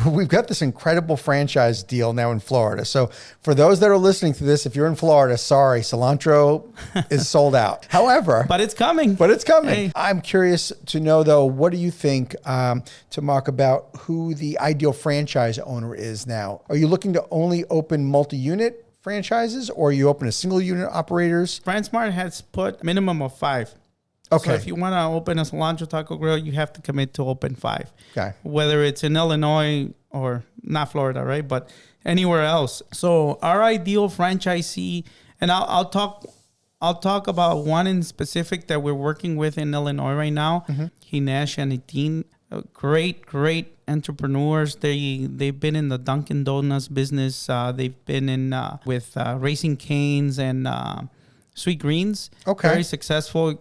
we've got this incredible franchise deal now in Florida. So for those that are listening to this, if you're in Florida, sorry, cilantro is sold out. However, but it's coming. Hey. I'm curious to know though, what do you think, Temoc, about who the ideal franchise owner is now? Are you looking to only open multi-unit franchises, or are you open to single unit operators? FranSmart has put minimum of 5. Okay. So if you want to open a Cilantro Taco Grill, you have to commit to open 5. Okay. Whether it's in Illinois or not Florida, right? But anywhere else. So our ideal franchisee, and I'll talk about one in specific that we're working with in Illinois right now. Hinesh and Nitin, great entrepreneurs. They've been in the Dunkin' Donuts business. They've been in with Raising Cane's and Sweet Greens. Okay. Very successful,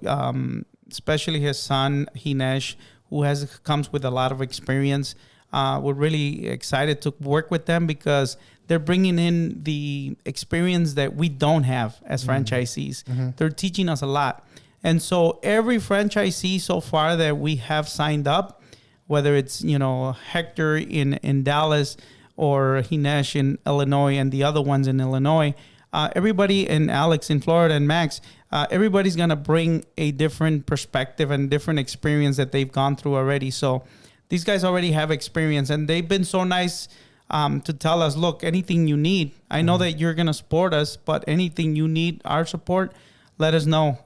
especially his son, Hinesh, who comes with a lot of experience. We're really excited to work with them because they're bringing in the experience that we don't have as franchisees. They're teaching us a lot. And so every franchisee so far that we have signed up, whether it's, Hector in Dallas or Hinesh in Illinois and the other ones in Illinois, everybody, and Alex in Florida and Max, everybody's going to bring a different perspective and different experience that they've gone through already. So these guys already have experience, and they've been so nice to tell us, look, anything you need, I know that you're going to support us, but anything you need our support, let us know.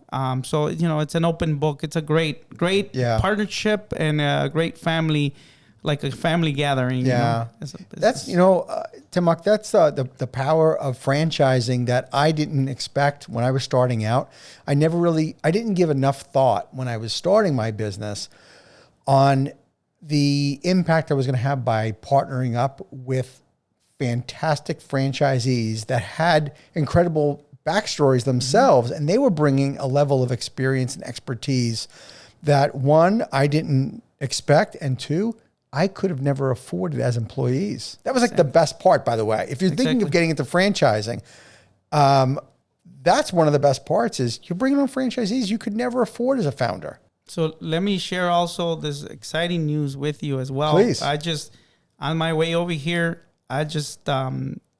So, it's an open book. It's a great partnership and a great family, like a family gathering. Yeah. That's, Temoc, that's the power of franchising that I didn't expect when I was starting out. I didn't give enough thought when I was starting my business on the impact I was going to have by partnering up with fantastic franchisees that had incredible backstories themselves. And they were bringing a level of experience and expertise that, one, I didn't expect, and two, I could have never afforded as employees. That was like the best part, by the way. If you're thinking of getting into franchising, that's one of the best parts is you're bringing on franchisees you could never afford as a founder. So let me share also this exciting news with you as well. Please. On my way over here, I just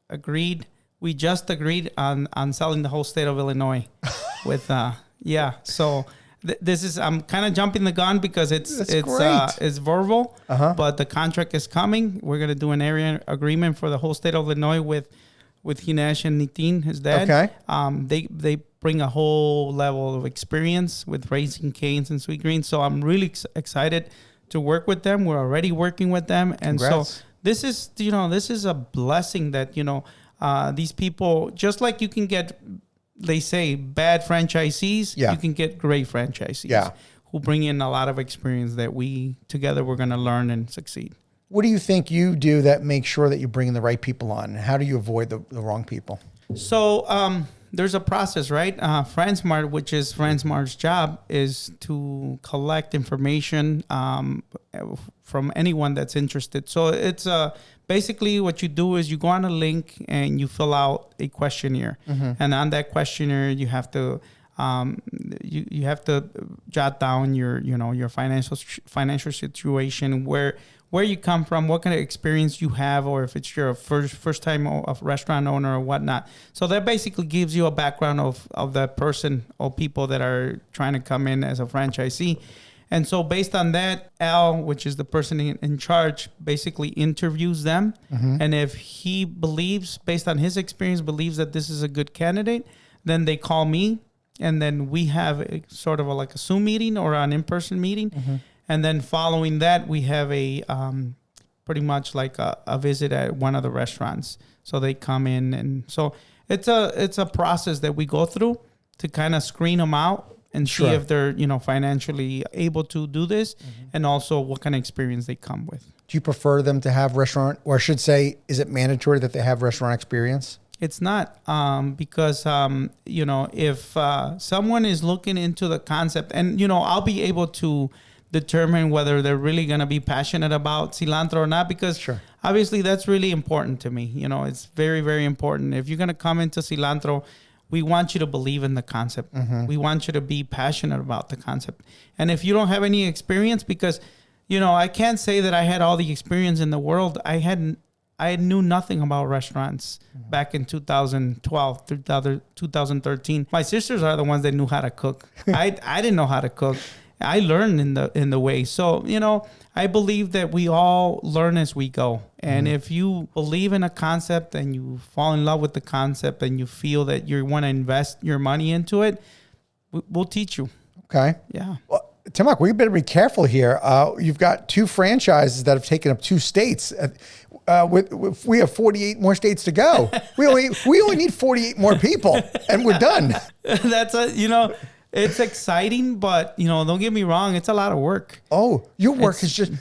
agreed. We just agreed on selling the whole state of Illinois with, So this is, I'm kind of jumping the gun because it's verbal, but the contract is coming. We're going to do an area agreement for the whole state of Illinois with Hinesh and Nitin, his dad. Okay. They bring a whole level of experience with Raising Cane's and Sweet Greens. So I'm really excited to work with them. We're already working with them. And Congrats. So this is a blessing that, these people, just like you can get, they say, bad franchisees, you can get great franchisees who bring in a lot of experience that we're going to learn and succeed. What do you think you do that makes sure that you're bringing the right people on? How do you avoid the wrong people? So there's a process, right? FranSmart, which is FranSmart's job, is to collect information from anyone that's interested. So it's basically what you do is you go on a link and you fill out a questionnaire. And on that questionnaire, you have to you have to jot down your financial situation, where you come from, what kind of experience you have, or if it's your first time of restaurant owner or whatnot. So that basically gives you a background of that person or people that are trying to come in as a franchisee. And so based on that, Al, which is the person in charge, basically interviews them. And if he believes, based on his experience, believes that this is a good candidate, then they call me. And then we have a sort of like a Zoom meeting or an in-person meeting. And then following that, we have a pretty much like a visit at one of the restaurants. So they come in. And so it's a process that we go through to kind of screen them out and see if they're, financially able to do this, and also what kind of experience they come with. Do you prefer them to have restaurant, or I should say, is it mandatory that they have restaurant experience? It's not, because, if someone is looking into the concept, and, I'll be able to determine whether they're really going to be passionate about cilantro or not, because obviously that's really important to me. It's very, very important. If you're going to come into cilantro, we want you to believe in the concept. We want you to be passionate about the concept. And if you don't have any experience, because, I can't say that I had all the experience in the world. I knew nothing about restaurants back in 2012, 2013. My sisters are the ones that knew how to cook. I didn't know how to cook. I learned in the way. So, I believe that we all learn as we go. And if you believe in a concept and you fall in love with the concept and you feel that you want to invest your money into it, we'll teach you. Okay. Yeah. Well, Temoc, we better be careful here. You've got 2 franchises that have taken up 2 states. We have 48 more states to go. We only need 48 more people, and we're done. That's it's exciting, but don't get me wrong, it's a lot of work. Oh, your work is just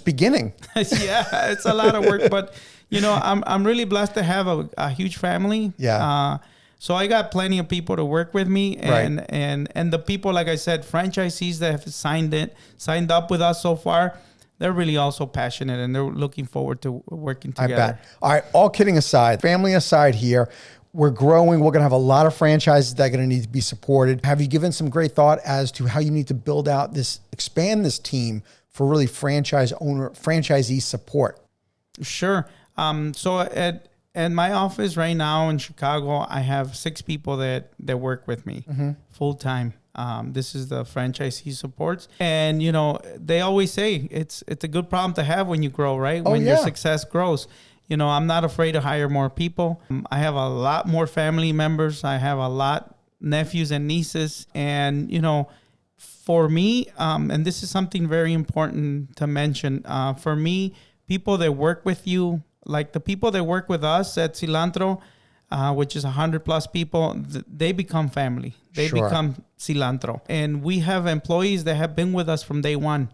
beginning. Yeah, it's a lot of work, but I'm really blessed to have a huge family. Yeah. So I got plenty of people to work with me, and the people, like I said, franchisees that have signed up with us so far, they're really also passionate and they're looking forward to working together. I bet. All right, all kidding aside, family aside here, we're growing. We're going to have a lot of franchises that are going to need to be supported. Have you given some great thought as to how you need to build out expand this team for really franchisee support? Sure. So at my office right now in Chicago, I have 6 people that work with me full time. This is the franchisee supports. And, they always say it's a good problem to have when you grow, right? When your success grows. I'm not afraid to hire more people. I have a lot more family members. I have a lot nephews and nieces. And, for me, and this is something very important to mention, for me, people that work with you, like the people that work with us at Cilantro, which is 100+ people, they become family. They become Cilantro. And we have employees that have been with us from day one.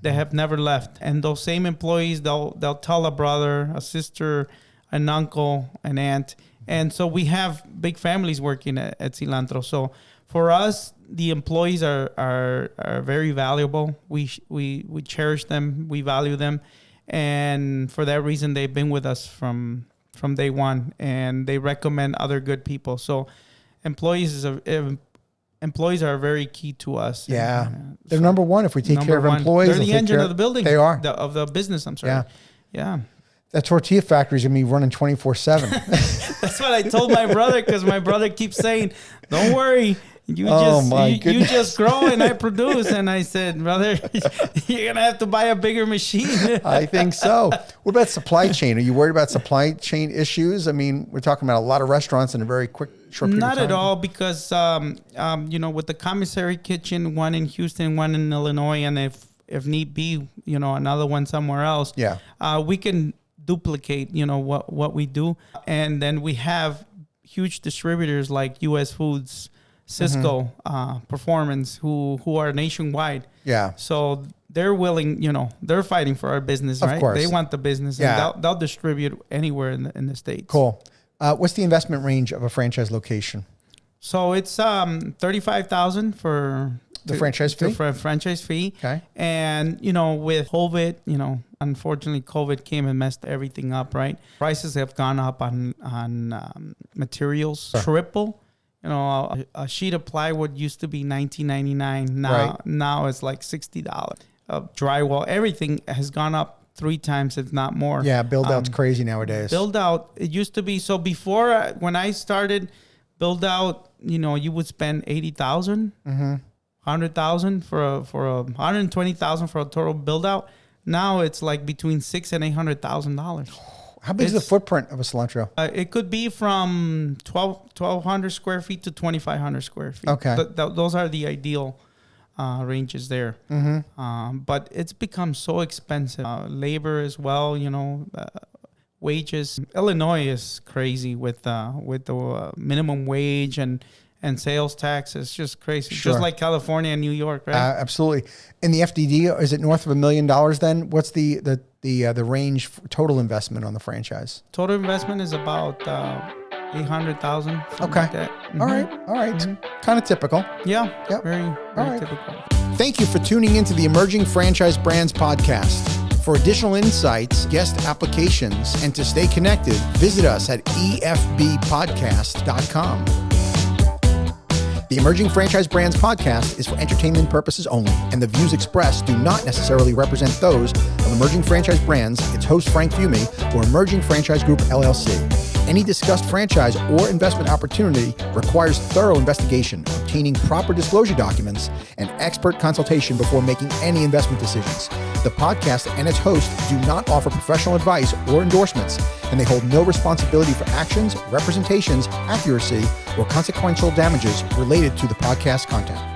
They have never left. And those same employees, they'll tell a brother, a sister, an uncle, an aunt. And so we have big families working at Cilantro. So for us, the employees are very valuable. We cherish them. We value them. And for that reason, they've been with us from day one, and they recommend other good people. So employees are very key to us. Yeah. They're number one. If we take care of employees, they're the engine of the building. They are. Of the business, I'm sorry. Yeah. That tortilla factory is going to be running 24/7. That's what I told my brother, because my brother keeps saying, don't worry. You just grow and I produce. And I said, brother, you're going to have to buy a bigger machine. I think so. What about supply chain? Are you worried about supply chain issues? I mean, we're talking about a lot of restaurants in a very short period of time. Not at all, because, with the commissary kitchen, one in Houston, one in Illinois, and if need be, another one somewhere else, we can duplicate, what we do. And then we have huge distributors like U.S. Foods, Cisco, Performance, who are nationwide. Yeah. So they're willing, they're fighting for our business, right? Of course. They want the business, and they'll distribute anywhere in the States. Cool. What's the investment range of a franchise location? So it's $35,000 for the franchise fee. For a franchise fee. Okay. And with COVID, unfortunately, COVID came and messed everything up. Right. Prices have gone up on materials, triple. A sheet of plywood used to be $19.99. Now it's like $60. Drywall, everything has gone up 3 times, if not more. Yeah, build out's crazy nowadays. Build out, it used to be, so before, when I started, build out, you would spend $80,000, $100,000 for a $120,000 for a total build out. Now it's like between $600,000 and $800,000. How big is the footprint of a Cilantro? It could be from 1,200 square feet to 2,500 square feet. Okay. Those are the ideal ranges there. But it's become so expensive. Labor as well, wages. Illinois is crazy with the minimum wage and sales tax. It's just crazy. Sure. Just like California and New York, right? Absolutely. And the FDD, is it north of $1 million then? What's the range for total investment on the franchise? Total investment is about $800,000. Okay. Like that. All right. Kind of typical. Yeah. Yep. Very typical. Thank you for tuning into the Emerging Franchise Brands podcast. For additional insights, guest applications, and to stay connected, visit us at efbpodcast.com. The Emerging Franchise Brands podcast is for entertainment purposes only, and the views expressed do not necessarily represent those of Emerging Franchise Brands, its host Frank Fiume, or Emerging Franchise Group LLC. Any discussed franchise or investment opportunity requires thorough investigation, obtaining proper disclosure documents, and expert consultation before making any investment decisions. The podcast and its hosts do not offer professional advice or endorsements, and they hold no responsibility for actions, representations, accuracy, or consequential damages related to the podcast content.